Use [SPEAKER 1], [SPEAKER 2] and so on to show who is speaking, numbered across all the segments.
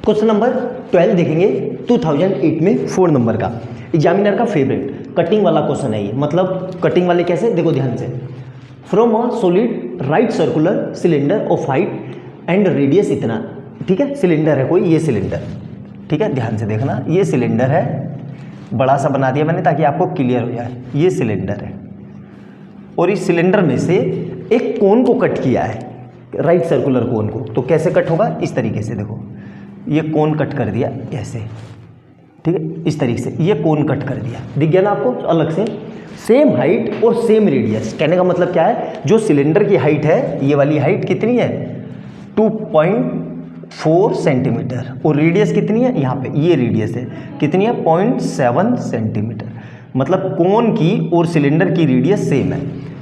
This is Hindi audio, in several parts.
[SPEAKER 1] क्वेश्चन नंबर 12 देखेंगे 2008 में 4 नंबर का एग्जामिनर का फेवरेट कटिंग वाला क्वेश्चन है ये। मतलब कटिंग वाले कैसे, देखो ध्यान से। From a solid right circular cylinder of height and radius इतना, ठीक है, सिलेंडर है कोई, ये सिलेंडर, ठीक है, ध्यान से देखना, ये सिलेंडर है, बड़ा सा बना दिया मैंने ताकि आपको क्लियर हो जाए। ये सिलेंडर है और इस सिलेंडर में से एक कोन को कट किया है, राइट सर्कुलर कोन को। तो कैसे कट होगा, इस तरीके से, देखो ये कोन कट कर दिया ऐसे, ठीक है, इस तरीके से ये कोन कट कर दिया, दिख गया ना आपको अलग से। सेम हाइट और सेम रेडियस, कहने का मतलब क्या है, जो सिलेंडर की हाइट है, ये वाली हाइट कितनी है 2.4 सेंटीमीटर और रेडियस कितनी है, यहाँ पे ये रेडियस है कितनी है 0.7 सेंटीमीटर। मतलब कोन की और सिलेंडर की रेडियस सेम है।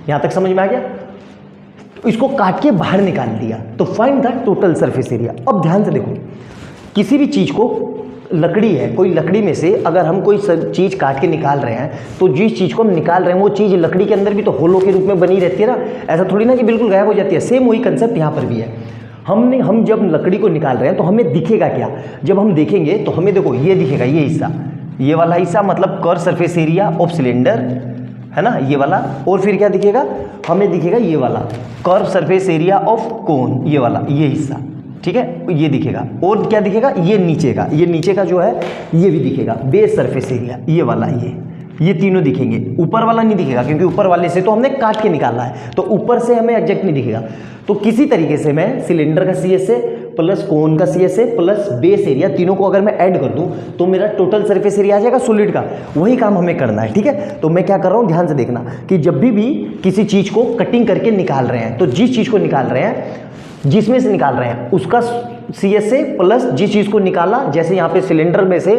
[SPEAKER 1] यहाँ तक समझ में आ गया। तो इसको काट के बाहर निकाल दिया, तो find the total surface area. अब ध्यान से देखो, किसी भी चीज़ को, लकड़ी है, कोई लकड़ी में से अगर हम कोई चीज़ काट के निकाल रहे हैं, तो जिस चीज़ को हम निकाल रहे हैं वो चीज़ लकड़ी के अंदर भी तो होलो के रूप में बनी रहती है ना, ऐसा थोड़ी ना कि बिल्कुल गायब हो जाती है। सेम वही कंसेप्ट यहाँ पर भी है। हम जब लकड़ी को निकाल रहे हैं तो हमें दिखेगा क्या, जब हम देखेंगे तो हमें देखो ये दिखेगा, ये हिस्सा, ये वाला हिस्सा मतलब curve surface area of cylinder है ना, ये वाला। और फिर क्या दिखेगा, हमें दिखेगा ये वाला curve surface area of cone, ये वाला, ये हिस्सा, ठीक है, ये दिखेगा। और क्या दिखेगा, ये नीचे का जो है ये भी दिखेगा, बेस सरफेस एरिया, ये वाला, ये तीनों दिखेंगे। ऊपर वाला नहीं दिखेगा क्योंकि ऊपर वाले से तो हमने काट के निकाला है, तो ऊपर से हमें एग्जैक्ट नहीं दिखेगा। तो किसी तरीके से मैं सिलेंडर का CSA प्लस कोन का CSA प्लस बेस एरिया, तीनों को अगर मैं ऐड कर दूं तो मेरा टोटल सरफेस एरिया आ जाएगा सॉलिड का। वही काम हमें करना है, ठीक है। तो मैं क्या कर रहा हूं, ध्यान से देखना कि जब भी किसी चीज़ को कटिंग करके निकाल रहे हैं, तो जिस चीज़ को निकाल रहे हैं, जिसमें से निकाल रहे हैं उसका CSA प्लस जिस चीज़ को निकाला, जैसे यहाँ पे सिलेंडर में से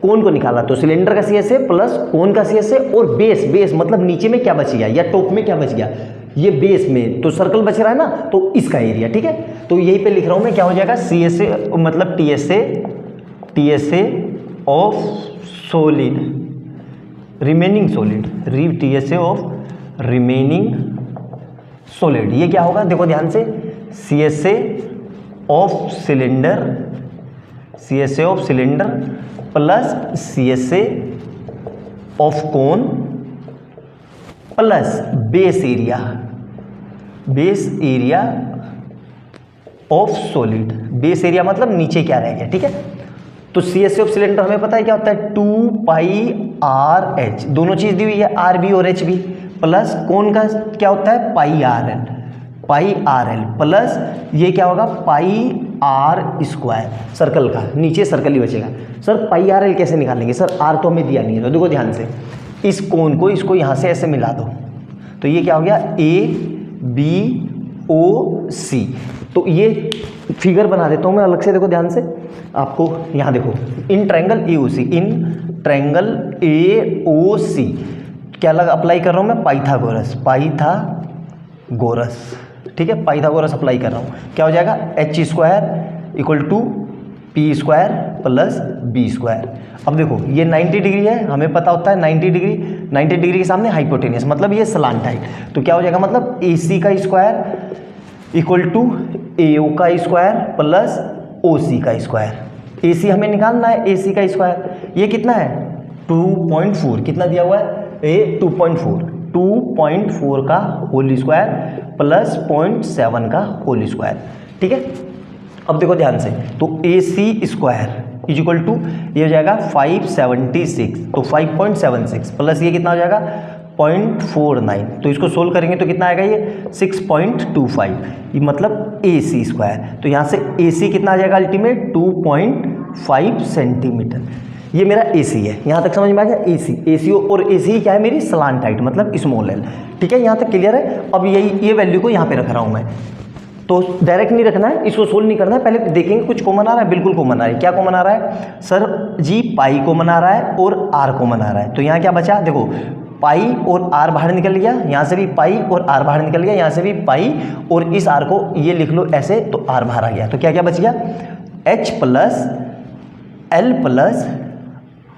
[SPEAKER 1] कोन को निकाला तो सिलेंडर का CSA प्लस कोन का CSA और बेस मतलब नीचे में क्या बच गया या टॉप में क्या बच गया, ये बेस में तो सर्कल बच रहा है ना, तो इसका एरिया, ठीक है। तो यही पे लिख रहा हूँ मैं, क्या हो जाएगा CSA मतलब TSA of solid remaining solid, TSA of remaining solid. ये क्या होगा, देखो ध्यान से, CSA of cylinder plus CSA of cone plus base area of solid. Base area मतलब नीचे क्या रह गया, ठीक है। तो CSA ऑफ सिलेंडर हमें पता है क्या होता है 2πRH, दोनों चीज दी हुई है RB और HB, प्लस कोन का क्या होता है πRL प्लस ये क्या होगा πr², सर्कल का, नीचे सर्कल ही बचेगा। सर πRL कैसे निकालेंगे, सर R तो हमें दिया नहीं है। तो देखो ध्यान से, इस कोन को इसको यहाँ से ऐसे मिला दो, तो ये क्या हो गया ABOC। तो ये फिगर बना देता हूँ मैं अलग से, देखो ध्यान से, आपको यहाँ देखो, इन ट्रायंगल AOC क्या लगा, अप्लाई कर रहा हूँ मैं पाइथागोरस, ठीक है, पाइथागोरस अप्लाई कर रहा हूँ। क्या हो जाएगा H² = P² प्लस B²। अब देखो ये 90 डिग्री है, हमें पता होता है 90 डिग्री के सामने हाइपोटेनियस, मतलब ये सलांट हाइट। तो क्या हो जाएगा, मतलब AC का स्क्वायर = AO का स्क्वायर प्लस OC का स्क्वायर। AC हमें निकालना है, AC का स्क्वायर, ये कितना है 2.4, कितना दिया हुआ है 2.4 का होल स्क्वायर प्लस 0.7 का होल स्क्वायर, ठीक है। अब देखो ध्यान से, तो AC² = ये हो जाएगा 576, तो 5.76 प्लस ये कितना हो जाएगा 0.49, तो इसको सोल्व करेंगे तो कितना आएगा ये 6.25, ये मतलब AC²। तो यहाँ से AC कितना आ जाएगा अल्टीमेट 2.5 सेंटीमीटर। ये मेरा AC है, यहाँ तक समझ में आ गया। AC और AC क्या है, मेरी स्लांट हाइट मतलब स्मॉल l, ठीक है, यहाँ तक क्लियर है। अब ये वैल्यू को यहाँ पे रख रहा हूँ मैं, तो डायरेक्ट नहीं रखना है, इसको सोल्व नहीं करना है, पहले देखेंगे कुछ कॉमन आ रहा है, बिल्कुल कॉमन आ रहा है। क्या कॉमन आ रहा है, सर जी पाई कॉमन आ रहा है और R कॉमन आ रहा है। तो यहाँ क्या बचा, देखो पाई और R बाहर निकल गया, यहाँ से भी पाई और R बाहर निकल गया, यहाँ से भी पाई, और इस R को ये लिख लो ऐसे, तो R बाहर आ गया। तो क्या क्या बच गया, H plus L plus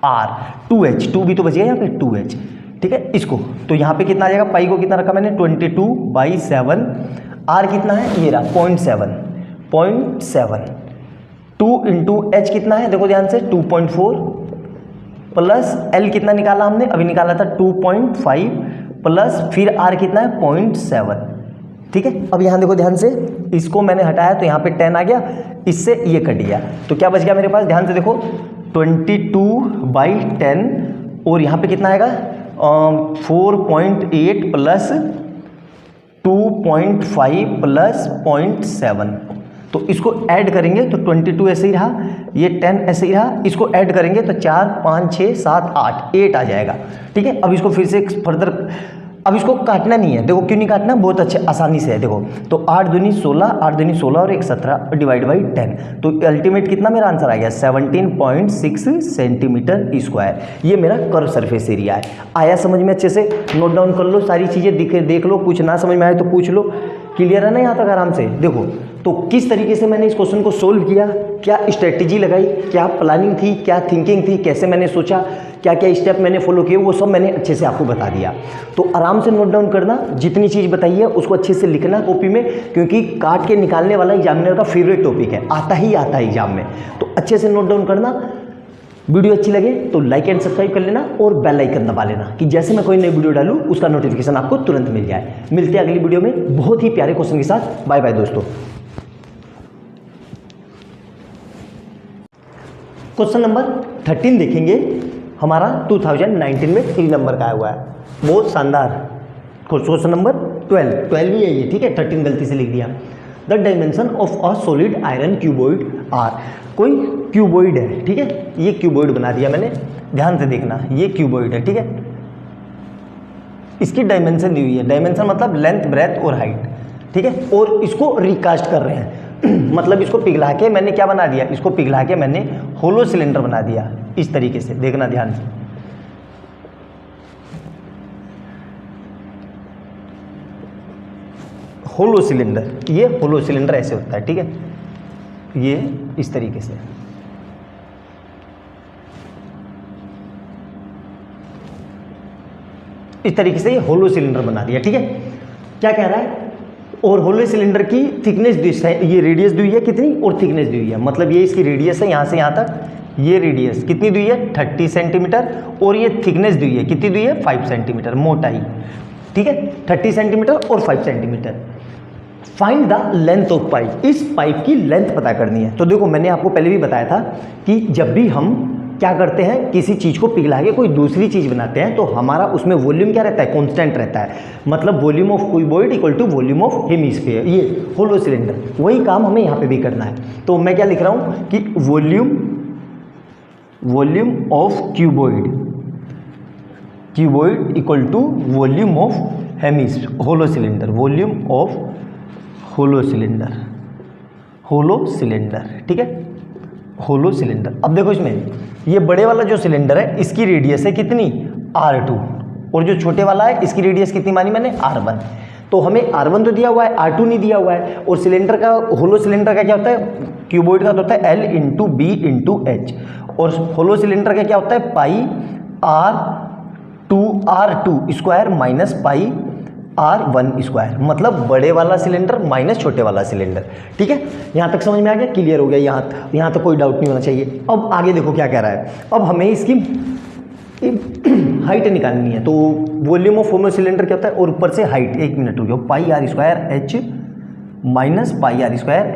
[SPEAKER 1] R, 2H, 2 भी तो बच गया यहाँ पे 2H, ठीक है। इसको तो यहाँ पे कितना आ जाएगा, पाई को कितना रखा मैंने 22/7, R कितना है ये रहा 0.7, 2 इंटू एच कितना है, देखो ध्यान से 2.4 प्लस एल कितना निकाला हमने, अभी निकाला था 2.5 प्लस फिर आर कितना है 0.7। ठीक है, अब यहाँ देखो ध्यान से, इसको मैंने हटाया तो यहाँ पे 10 आ गया, इससे ये कट गया, तो क्या बच गया मेरे पास, ध्यान से देखो 22/10 और यहाँ पे कितना आएगा 4.8 प्लस 2.5 प्लस 0.7। तो इसको ऐड करेंगे तो 22 ऐसे ही रहा, ये 10 ऐसे ही रहा, इसको ऐड करेंगे तो 4 5 6 7 8 आ जाएगा। ठीक है, अब इसको फिर से फर्दर, अब इसको काटना नहीं है, देखो क्यों नहीं काटना, बहुत अच्छे आसानी से है। देखो तो 8 दूनी 16, 8 दूनी 16 और 1 17 डिवाइड बाई 10, तो अल्टीमेट कितना मेरा आंसर आ गया 17.6 सेंटीमीटर स्क्वायर। ये मेरा कर्व सरफेस एरिया है। आया समझ में, अच्छे से नोट डाउन कर लो, सारी चीज़ें देख लो, कुछ ना समझ में आए तो पूछ लो। क्लियर है ना यहाँ तक आराम से। देखो तो किस तरीके से मैंने इस क्वेश्चन को सोल्व किया, क्या स्ट्रेटेजी लगाई, क्या प्लानिंग थी, क्या थिंकिंग थी, कैसे मैंने सोचा, क्या क्या स्टेप मैंने फॉलो किए, वो सब मैंने अच्छे से आपको बता दिया। तो आराम से नोट डाउन करना, जितनी चीज़ बताई है उसको अच्छे से लिखना कॉपी में, क्योंकि काट के निकालने वाला एग्जामिनर का फेवरेट टॉपिक है, आता ही आता है एग्जाम में। तो अच्छे से नोट डाउन करना। वीडियो अच्छी लगे तो लाइक एंड सब्सक्राइब कर लेना और बेल आइकन दबा लेना कि जैसे मैं कोई नई वीडियो डालूं उसका नोटिफिकेशन आपको तुरंत मिल जाए। मिलते हैं अगली वीडियो में बहुत ही प्यारे क्वेश्चन के साथ। बाय बाय दोस्तों। क्वेश्चन नंबर 13 देखेंगे, हमारा 2019 में 3 नंबर का आया हुआ है, बहुत शानदार। क्वेश्चन नंबर 12 ही है ये, ठीक है, 13 गलती से लिख दिया। The dimension of a solid iron cuboid are, कोई क्यूबॉइड है, ठीक है, ये क्यूबॉइड बना दिया मैंने, ध्यान से देखना, ये क्यूबॉइड है, ठीक है। इसकी डायमेंशन दी हुई है, डायमेंशन मतलब लेंथ ब्रेथ और हाइट, ठीक है, और इसको रिकास्ट कर रहे हैं मतलब इसको पिघला के मैंने क्या बना दिया, इसको पिघला के मैंने होलो सिलेंडर बना दिया इस तरीके से, देखना ध्यान से। होलो सिलेंडर, ये होलो सिलेंडर ऐसे होता है, ठीक है, ये इस तरीके से। इस तरीके से ये होलो सिलेंडर बना दिया, ठीक है। क्या कह रहा है, और होलो सिलेंडर की थिकनेस, ये रेडियस दी हुई है कितनी और थिकनेस दी हुई है, मतलब ये इसकी रेडियस है यहाँ से यहाँ तक, ये रेडियस कितनी दी हुई है 30 सेंटीमीटर, और ये थिकनेस दी हुई है कितनी दी हुई है 5 सेंटीमीटर मोटाई, ठीक है, 30 सेंटीमीटर और 5 centimetre. Find the length of pipe, इस पाइप की लेंथ पता करनी है। तो देखो मैंने आपको पहले भी बताया था कि जब भी हम क्या करते हैं, किसी चीज़ को पिघला के कोई दूसरी चीज़ बनाते हैं तो हमारा उसमें वॉल्यूम क्या रहता है, कांस्टेंट रहता है, मतलब volume of cuboid equal to volume of hemisphere, ये होलो सिलेंडर। वही काम हमें यहाँ पे भी करना है। तो मैं क्या लिख रहा हूँ कि volume of cuboid equal to volume of hollow cylinder, volume of hollow cylinder, ठीक है, होलो सिलेंडर। अब देखो इसमें ये बड़े वाला जो सिलेंडर है इसकी रेडियस है कितनी R2, और जो छोटे वाला है इसकी रेडियस कितनी मानी मैंने R1। तो हमें R1 तो दिया हुआ है, R2 नहीं दिया हुआ है। और सिलेंडर का, होलो सिलेंडर का क्या होता है, क्यूबॉइड का तो होता है L into B into H, और होलो सिलेंडर का क्या होता है pi R2 square minus pi R1 square, मतलब बड़े वाला सिलेंडर माइनस छोटे वाला सिलेंडर, ठीक है। यहाँ तक समझ में आ गया, क्लियर हो गया, यहाँ तक कोई डाउट नहीं होना चाहिए। अब आगे देखो क्या कह रहा है, अब हमें इसकी हाइट निकालनी है। तो वॉल्यूम ऑफ होलो सिलेंडर क्या होता है, और ऊपर से हाइट, 1 मिनट हो गया, पाई R square H minus pi R square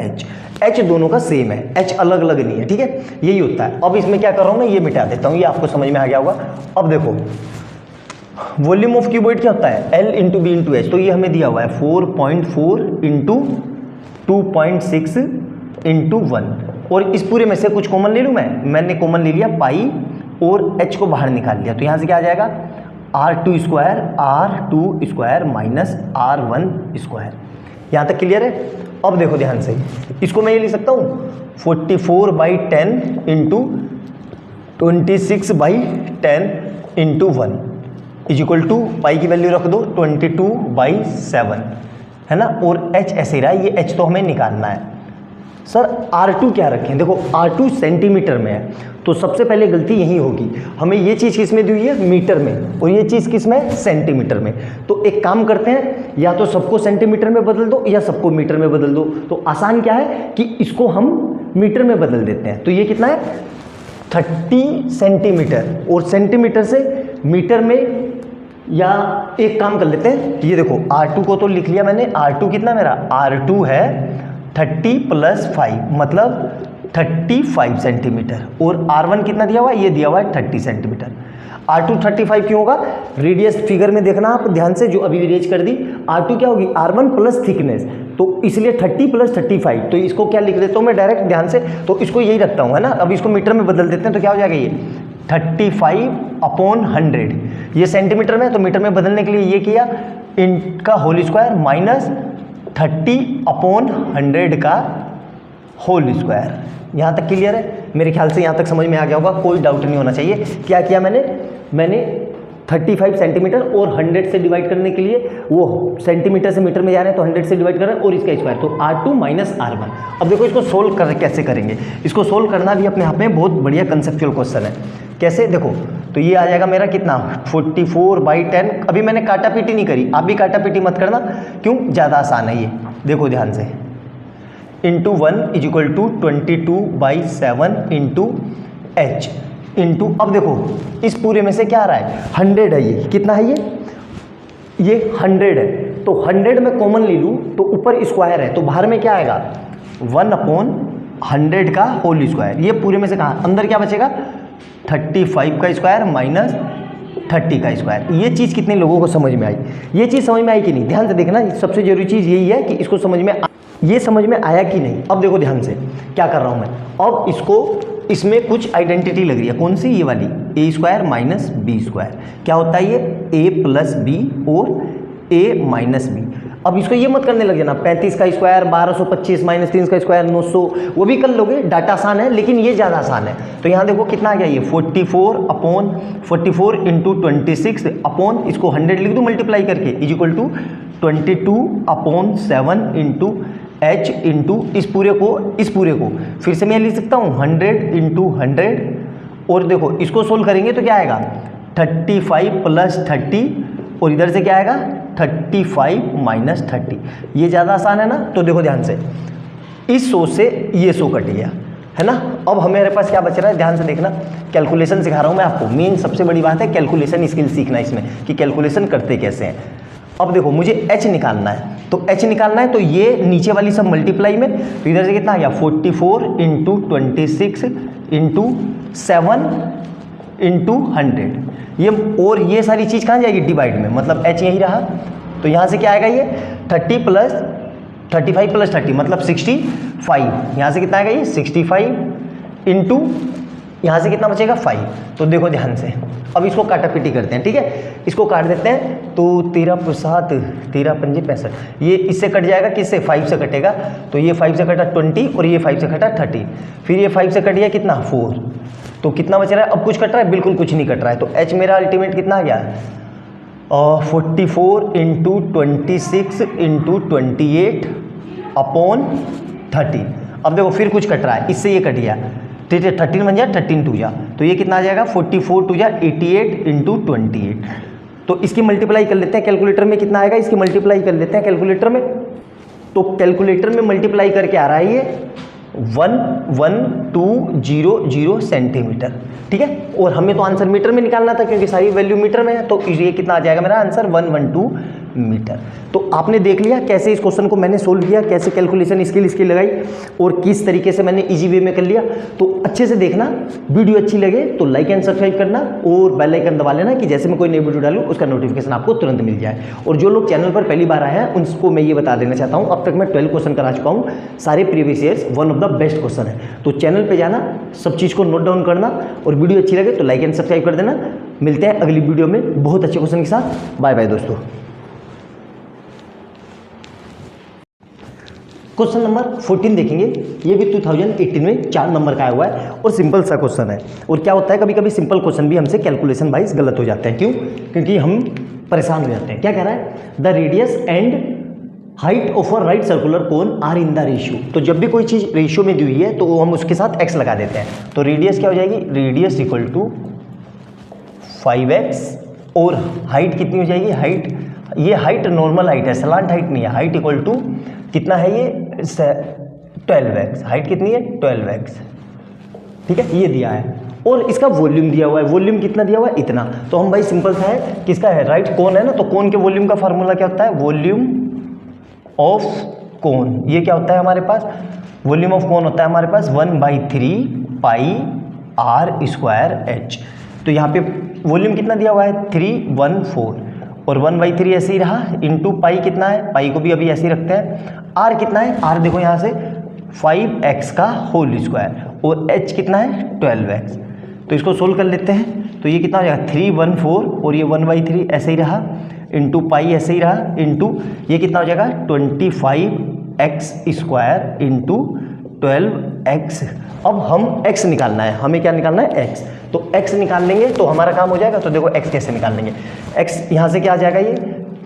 [SPEAKER 1] H दोनों का सेम है, एच अलग अलग नहीं है, ठीक है, यही होता है। अब इसमें क्या कर रहा हूँ मैं, ये मिटा देता हूँ, ये आपको समझ में आ गया होगा। अब देखो वॉल्यूम ऑफ क्यूबॉइड क्या होता है L into B into H, तो ये हमें दिया हुआ है 4.4 इंटू 2.6 इंटू 1, और इस पूरे में से कुछ कॉमन ले लूँ मैंने कॉमन ले लिया पाई और h को बाहर निकाल लिया, तो यहाँ से क्या आ जाएगा R2 square minus R1 square. यहाँ तक क्लियर है। अब देखो ध्यान से, इसको मैं ये लिख सकता हूँ 44/10 into 26/10 into 1 is equal to, pi की वैल्यू रख दो 22/7, है ना, और h ऐसे ही रहा, ये h तो हमें निकालना है। सर R2 क्या रखें, देखो R2 सेंटीमीटर में है, तो सबसे पहले गलती यही होगी, हमें ये चीज़ किस में दी हुई है मीटर में, और ये चीज़ किस में सेंटीमीटर में। तो एक काम करते हैं, या तो सबको सेंटीमीटर में बदल दो या सबको मीटर में बदल दो। तो आसान क्या है कि इसको हम मीटर में बदल देते हैं। तो ये कितना है 30 सेंटीमीटर, और सेंटीमीटर से मीटर में, या एक काम कर लेते हैं, ये देखो R2 को तो लिख लिया मैंने, R2 कितना मेरा, R2 है 30 + 5 मतलब 35 सेंटीमीटर, और R1 कितना दिया हुआ है, ये दिया हुआ है 30 सेंटीमीटर। R2 35 क्यों होगा, रेडियस फिगर में देखना आप ध्यान से, जो अभी रेज कर दी, R2 क्या होगी, R1 प्लस थिकनेस, तो इसलिए 30 + 35, तो इसको क्या लिख देता हूँ मैं डायरेक्ट ध्यान से, तो इसको यही रखता हूँ, है ना। अब इसको मीटर में बदल देते हैं, तो क्या हो जाएगा ये 35/100, ये सेंटीमीटर में, तो मीटर में बदलने के लिए ये किया, इनका होल स्क्वायर माइनस 30/100 का होल स्क्वायर। यहाँ तक क्लियर है, मेरे ख्याल से यहाँ तक समझ में आ गया होगा, कोई डाउट नहीं होना चाहिए। क्या किया मैंने 35 सेंटीमीटर और 100 से डिवाइड करने के लिए, वो सेंटीमीटर से मीटर में जा रहे हैं तो 100 से डिवाइड कर रहे हैं, और इसका स्क्वायर, तो R2 - R1। अब देखो इसको सोल्व कर कैसे करेंगे, इसको सोल्व करना भी अपने आप में बहुत बढ़िया कंसेप्चुअल क्वेश्चन है। कैसे देखो, तो ये आ जाएगा मेरा कितना 44/10। अभी मैंने काटा पीटी नहीं करी, आप भी काटा पीटी मत करना, क्यों, ज़्यादा आसान है ये। देखो ध्यान से, इंटू 1 = 22/7 इंटू H इंटू, अब देखो इस पूरे में से क्या आ रहा है, 100 है, ये कितना है, ये 100 है, तो 100 में कॉमन ले लूँ तो ऊपर स्क्वायर है, तो बाहर में क्या आएगा 1/100 का होल स्क्वायर। ये पूरे में से कहाँ, अंदर क्या बचेगा 35 का स्क्वायर माइनस 30 का स्क्वायर। ये चीज़ कितने लोगों को समझ में आई, ये चीज़ समझ में आई कि नहीं, ध्यान से देखना, सबसे जरूरी चीज़ यही है कि इसको समझ में, ये समझ में आया कि नहीं। अब देखो ध्यान से क्या कर रहा हूँ मैं, अब इसको, इसमें कुछ आइडेंटिटी लग रही है, कौन सी, ये वाली, A² - B²। क्या होता है ये, A + B और A - B। अब इसको ये मत करने लग जाना 35 का स्क्वायर 1225 - 3 का स्क्वायर 900, वो भी कर लोगे, डाटा आसान है, लेकिन ये ज़्यादा आसान है। तो यहाँ देखो कितना आ गया, ये 44 इंटू 26 अपॉन, इसको 100 लिख दूँ मल्टीप्लाई करके, = 22/7 इंटू H इंटू इस पूरे को फिर से मैं लिख सकता हूँ 100 इंटू 100, और देखो इसको सोल्व करेंगे तो क्या आएगा 35 + 30, और इधर से क्या आएगा 35 - 30। ये ज़्यादा आसान है ना। तो देखो ध्यान से, इस 100 से ये 100 कट गया, है ना। अब हमारे पास क्या बच रहा है, ध्यान से देखना, कैलकुलेशन सिखा रहा हूँ मैं आपको। मेन सबसे बड़ी बात है कैलकुलेशन स्किल सीखना इसमें, कि कैलकुलेशन करते कैसे हैं। अब देखो मुझे H निकालना है, तो H निकालना है तो ये नीचे वाली सब मल्टीप्लाई में, तो इधर से कितना आ गया 44 इंटू 26 इंटू 7 इंटू 100, ये, और ये सारी चीज़ कहाँ जाएगी, डिवाइड में, मतलब H यही रहा। तो यहाँ से क्या आएगा, ये 35 + 30 मतलब 65, यहाँ से कितना आएगा, ये 65 इंटू, यहाँ से कितना बचेगा 5। तो देखो ध्यान से, अब इसको काटापीटी करते हैं, ठीक है, इसको काट देते हैं, तो 13 + 7 13 × 5 = 65, ये इससे कट जाएगा, किससे, 5 से कटेगा, तो ये 5 से कटा 20, और ये 5 से कटा 30, फिर ये 5 से कट गया कितना 4, तो कितना बच रहा है, अब कुछ कट रहा है, बिल्कुल कुछ नहीं कट रहा है। तो H मेरा अल्टीमेट कितना आ गया, 44 इंटू 26 इंटू 28 अपॉन 30। अब देखो फिर कुछ कट रहा है, इससे ये कट गया, 13 बन जाए, 13 2 जा, तो ये कितना आ जाएगा 44 2 जा 88 इंटू 28। तो इसकी मल्टीप्लाई कर लेते हैं, कैलकुलेटर में कितना आएगा, इसकी मल्टीप्लाई कर लेते हैं कैलकुलेटर में। तो कैलकुलेटर में मल्टीप्लाई करके आ रहा है ये 11200 सेंटीमीटर, ठीक है। और हमें तो आंसर मीटर में निकालना था क्योंकि सारी वैल्यू मीटर में है, तो ये कितना आ जाएगा मेरा आंसर 112 मीटर। तो आपने देख लिया कैसे इस क्वेश्चन को मैंने सोल्व किया, कैसे कैलकुलेशन स्किल इसकी लगाई, और किस तरीके से मैंने इजी वे में कर लिया। तो अच्छे से देखना, वीडियो अच्छी लगे तो लाइक एंड सब्सक्राइब करना, और बेल आइकन दबा लेना कि जैसे मैं कोई नई वीडियो डालूँ उसका नोटिफिकेशन आपको तुरंत मिल जाए। और जो लोग चैनल पर पहली बार आए हैं उनको मैं ये बता देना चाहता हूँ, अब तक मैं 12 क्वेश्चन करा चुका हूँ, सारे previous years, one of the best question है। तो चैनल पर जाना, सब चीज़ को नोट डाउन करना, और वीडियो अच्छी लगे तो लाइक एंड सब्सक्राइब कर देना। मिलते हैं अगली वीडियो में बहुत अच्छे क्वेश्चन के साथ। बाय बाय दोस्तों। क्वेश्चन नंबर 14 देखेंगे, ये भी 2018 में 4 नंबर का आया हुआ है और सिंपल सा क्वेश्चन है। और क्या होता है, कभी कभी सिंपल क्वेश्चन भी हमसे कैलकुलेशन वाइज गलत हो जाते हैं। क्यों? क्योंकि हम परेशान हो जाते हैं। क्या कह रहा है, the radius and height of a right circular cone are in the ratio. तो जब भी कोई चीज़ रेशियो में दी हुई है तो हम उसके साथ x लगा देते हैं। तो रेडियस क्या हो जाएगी, रेडियस इक्वल टू 5x, और हाइट कितनी हो जाएगी, हाइट, ये हाइट नॉर्मल हाइट है, सलांट हाइट नहीं है, हाइट इक्वल टू कितना है ये 12x, हाइट कितनी है 12x, ठीक है, ये दिया है। और इसका वॉल्यूम दिया हुआ है, वॉल्यूम कितना दिया हुआ है इतना। तो हम भाई सिंपल सा है किसका है, राइट, कोन है ना, तो कोन के वॉल्यूम का फार्मूला क्या होता है, वॉल्यूम ऑफ कोन। ये क्या होता है हमारे पास, वॉल्यूम ऑफ कोन होता है हमारे पास 1/3 पाई r स्क्वायर h। तो यहाँ पे वॉल्यूम कितना दिया हुआ है 314 और 1/3 ऐसे ही रहा, इंटू पाई कितना है, पाई को भी अभी ऐसे ही रखते हैं। r कितना है, r देखो यहाँ से 5x का होल स्क्वायर और h कितना है 12x। तो इसको सोल्व कर लेते हैं। तो ये कितना हो जाएगा 314 और ये 1/3 ऐसे ही रहा, इंटू पाई ऐसे ही रहा, इंटू ये कितना हो जाएगा 25x स्क्वायर इंटू 12x। अब हम x निकालना है, हमें क्या निकालना है x। तो x निकाल लेंगे तो हमारा काम हो जाएगा। तो देखो x कैसे निकाल लेंगे, x यहाँ से क्या आ जाएगा, ये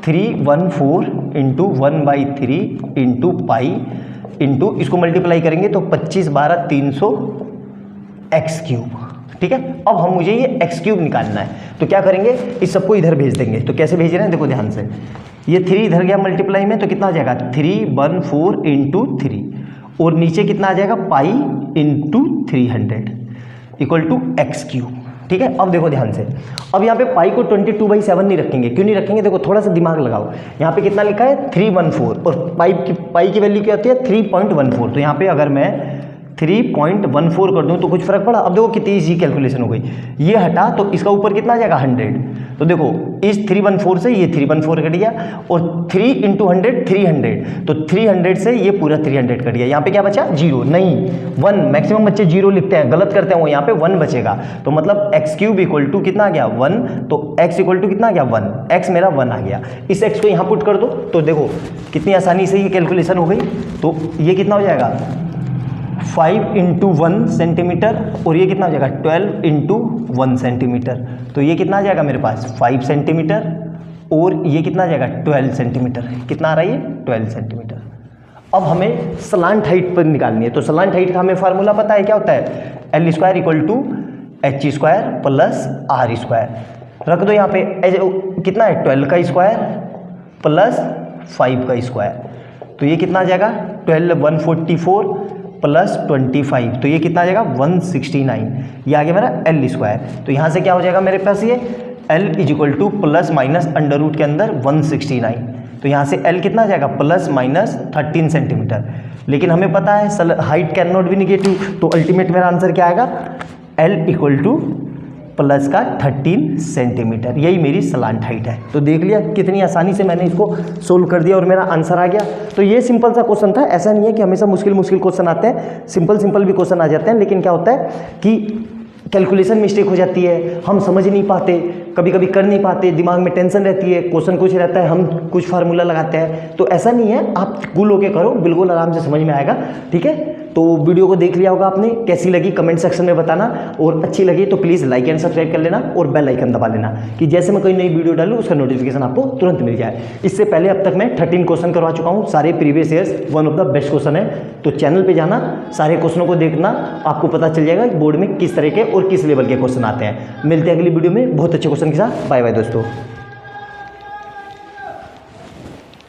[SPEAKER 1] 314 इंटू 1/3 इंटू पाई इंटू इसको मल्टीप्लाई करेंगे तो 25 12 300 x क्यूब, ठीक है। अब हम मुझे ये x क्यूब निकालना है, तो क्या करेंगे, इस सबको इधर भेज देंगे। तो कैसे भेज रहे हैं देखो ध्यान से, ये 3 इधर गया मल्टीप्लाई में, तो कितना आ जाएगा 314 इंटू 3 और नीचे कितना आ जाएगा pi into 300 equal to X cube, ठीक है। अब देखो ध्यान से, अब यहाँ पे पाई को 22/7 नहीं रखेंगे, क्यों नहीं रखेंगे, देखो थोड़ा सा दिमाग लगाओ। यहाँ पे कितना लिखा है 314 और पाई की वैल्यू क्या होती है 3.14। तो यहाँ पे अगर मैं 3.14 कर दूं तो कुछ फर्क पड़ा। अब देखो कितनी इजी कैलकुलेशन हो गई, ये हटा तो इसका ऊपर कितना आ जाएगा 100। तो देखो इस 314 से ये 314 कट गया और 3 इंटू 100 300, तो 300 से ये पूरा 300 कट गया। यहाँ पे क्या बचा 0 नहीं 1, मैक्सिमम बच्चे 0 लिखते हैं, गलत करते हैं वो, यहाँ पे 1 बचेगा। तो मतलब एक्स क्यूब इक्वल टू कितना आ गया 1, तो एक्स इक्वल टू कितना आ गया 1, एक्स मेरा 1 आ गया। इस एक्स को यहाँ पुट कर दो तो देखो कितनी आसानी से ये कैलकुलेशन हो गई। तो ये कितना हो जाएगा 5 इंटू 1 सेंटीमीटर और ये कितना हो जाएगा 12 इंटू 1 सेंटीमीटर। तो ये कितना आ जाएगा मेरे पास 5 सेंटीमीटर और ये कितना आ जाएगा 12 सेंटीमीटर। कितना आ रहा है ये 12 सेंटीमीटर। अब हमें स्लांट हाइट पर निकालनी है। तो स्लांट हाइट का हमें फार्मूला पता है क्या होता है, L square equal to H square plus R square. रख दो यहाँ पे कितना है 12 का स्क्वायर प्लस 5 का स्क्वायर। तो ये कितना आ जाएगा 12 144 प्लस 25, तो ये कितना आ जाएगा 169। ये आ गया मेरा एल स्क्वायर। तो यहाँ से क्या हो जाएगा मेरे पास ये L is equal to plus minus under root के अंदर 169। तो यहाँ से एल कितना आ जाएगा प्लस माइनस 13 सेंटीमीटर। लेकिन हमें पता है height can not be negative, तो अल्टीमेट मेरा आंसर क्या आएगा एल इक्वल टू प्लस का 13 सेंटीमीटर। यही मेरी स्लांट हाइट है। तो देख लिया कितनी आसानी से मैंने इसको सोल्व कर दिया और मेरा आंसर आ गया। तो ये सिंपल सा क्वेश्चन था, ऐसा नहीं है कि हमेशा मुश्किल क्वेश्चन आते हैं, सिंपल भी क्वेश्चन आ जाते हैं। लेकिन क्या होता है कि कैलकुलेशन मिस्टेक हो जाती है, हम समझ नहीं पाते, कभी कभी कर नहीं पाते, दिमाग में टेंशन रहती है, क्वेश्चन कुछ रहता है, हम कुछ फार्मूला लगाते हैं। तो ऐसा नहीं है, आप कूल होके करो, बिल्कुल आराम से समझ में आएगा, ठीक है। तो वीडियो को देख लिया होगा आपने, कैसी लगी कमेंट सेक्शन में बताना, और अच्छी लगी तो प्लीज़ लाइक एंड सब्सक्राइब कर लेना और बेल आइकन दबा लेना कि जैसे मैं कोई नई वीडियो डालूँ उसका नोटिफिकेशन आपको तुरंत मिल जाए। इससे पहले अब तक मैं 13 क्वेश्चन करवा चुका हूँ, सारे previous years, one of the best question है। तो चैनल पर जाना, सारे क्वेश्चनों को देखना, आपको पता चल जाएगा बोर्ड में किस तरह के और किस लेवल के क्वेश्चन आते हैं। मिलते हैं अगली वीडियो में बहुत अच्छे क्वेश्चन के साथ। बाय बाय दोस्तों।